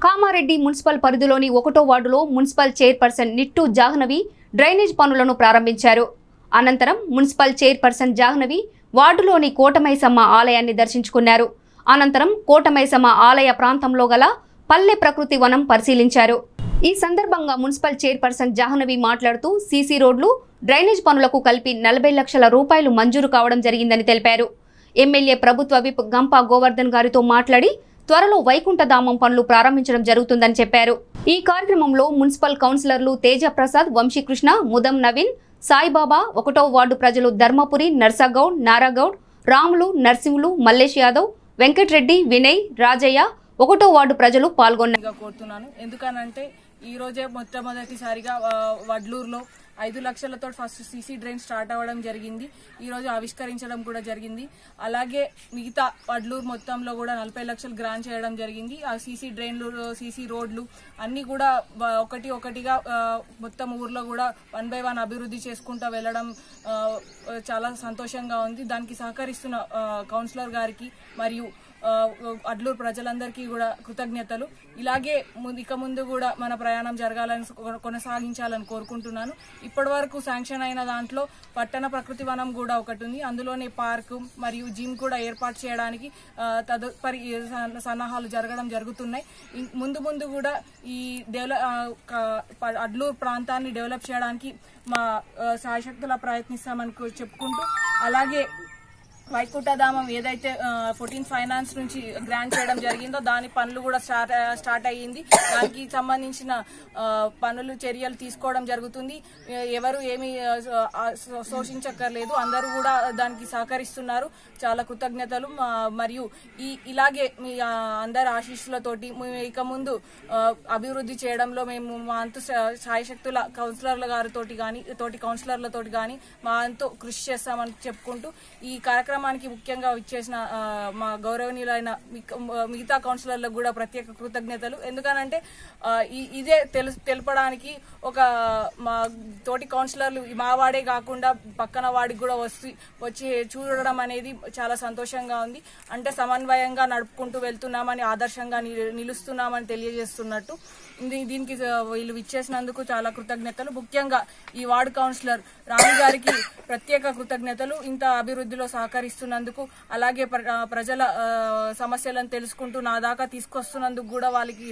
Kamareddy municipal పరిధిలోని 1వ వార్డులో మున్సిపల్ చైర్పర్సన్ నిట్టు జాహ్నవి డ్రైనేజ్ పనులను ప్రారంభించారు. అనంతరం మున్సిపల్ చైర్పర్సన్ జాహ్నవి వార్డులోని కోటమైసమ్మ ఆలయాన్ని దర్శించుకున్నారు. అనంతరం కోటమైసమ్మ ఆలయ ప్రాంతంలో గల పల్లె ప్రకృతి వనం పరిశీలించారు. ఈ సందర్భంగా మున్సిపల్ చైర్పర్సన్ జాహ్నవి మాట్లాడుతూ సీసీ రోడ్లు, డ్రైనేజ్ పనులకు కలిపి 40 లక్షల రూపాయలు మంజూరు కావడం జరిగిందని తెలిపారు. ఎమ్మెల్యే ప్రభుత్వ విప్ గంపా గోవర్ధన్ గారితో మాట్లాడి త్వరలో వైకుంఠధామం పనులు ప్రారంభించడం జరుగుతుందని చెప్పారు. ఈ కార్యక్రమంలో మున్సిపల్ కౌన్సిలర్లు తేజ ప్రసాద్, వంశీకృష్ణ, ముదం నవీన్, సాయిబాబా, 1వ వార్డు ప్రజలు ధర్మపురి, నర్సగౌడ్, నారాగౌడ్, రాములు, నర్సింహులు, మల్లేష్ యాదవ్, వెంకటరెడ్డి, వినయ్, రాజయ్య, 1వ వార్డు ప్రజలు కోరుతున్నాను. ఎందుకనంటే ఈ రోజే మొట్టమొదటిసారిగా వడ్లూరులో 5 లక్షలతో ఫస్ట్ సీసీ డ్రైన్ స్టార్ట్ అవ్వడం జరిగింది. ఈ రోజు ఆవిష్కరించడం కూడా జరిగింది. అలాగే మిగతా వడ్లూరు మొత్తంలో కూడా 40 లక్షలు గ్రాంట్ చేయడం జరిగింది. ఆ సీసీ డ్రైన్లు, సీసీ రోడ్లు అన్ని కూడా ఒకటిగా మొత్తం ఊర్లో కూడా 1 by 1 అభివృద్ధి చేసుకుంటూ వెళ్ళడం చాలా సంతోషంగా ఉంది. దానికి సహకరిస్తున్న కౌన్సిలర్ గారికి మరియు అడ్లూరు ప్రజలందరికీ కూడా కృతజ్ఞతలు. ఇలాగే ఇక ముందు కూడా మన ప్రయాణం జరగాలని కొనసాగించాలని కోరుకుంటున్నాను. ఇప్పటి వరకు శాంక్షన్ అయిన దాంట్లో పట్టణ ప్రకృతి వనం కూడా ఒకటి ఉంది. అందులోనే పార్కు మరియు జిమ్ కూడా ఏర్పాటు చేయడానికి తదుపరి సన్నాహాలు జరగడం జరుగుతున్నాయి. ముందు కూడా ఈ అడ్లూరు ప్రాంతాన్ని డెవలప్ చేయడానికి మా శాయశక్తులా ప్రయత్నిస్తామని చెప్పుకుంటూ, అలాగే వైకుంఠధామం ఏదైతే 14 ఫైనాన్స్ నుంచి గ్రాంట్ చేయడం జరిగిందో దాని పనులు కూడా స్టార్ట్ అయ్యింది. దానికి సంబంధించిన పనులు చర్యలు తీసుకోవడం జరుగుతుంది. ఎవరు ఏమి శోషించక్కర్లేదు, అందరూ కూడా దానికి సహకరిస్తున్నారు. చాలా కృతజ్ఞతలు. మరియు ఇలాగే మీ అందరి ఆశీస్సులతోటి ఇక ముందు అభివృద్ధి చేయడంలో మేము మా అంతు శాయశక్తుల కౌన్సిలర్ల గారితో కానీ తోటి కౌన్సిలర్లతోటి కానీ మా అంతు కృషి చేస్తామని చెప్పుకుంటూ, ఈ కార్యక్రమానికి ముఖ్యంగా ఇచ్చేసిన మా గౌరవనీయులైన మిగతా కౌన్సిలర్లకు కూడా ప్రత్యేక కృతజ్ఞతలు. ఎందుకనంటే ఇదే తెలపడానికి ఒక మా తోటి కౌన్సిలర్లు మా వాడే కాకుండా పక్కన వాడికి కూడా వచ్చి చూడడం అనేది చాలా సంతోషంగా ఉంది. అంటే సమన్వయంగా నడుపుకుంటూ వెళ్తున్నామని, ఆదర్శంగా నిలుస్తున్నామని తెలియజేస్తున్నట్టు. దీనికి వీళ్ళు ఇచ్చేసినందుకు చాలా కృతజ్ఞతలు. ముఖ్యంగా ఈ వార్డు కౌన్సిలర్ రాణి గారికి ప్రత్యేక కృతజ్ఞతలు. ఇంత అభివృద్ధిలో సహకరిస్తున్నందుకు, అలాగే ప్రజల సమస్యలను తెలుసుకుంటూ నా దాకా తీసుకొస్తున్నందుకు కూడా వాళ్ళకి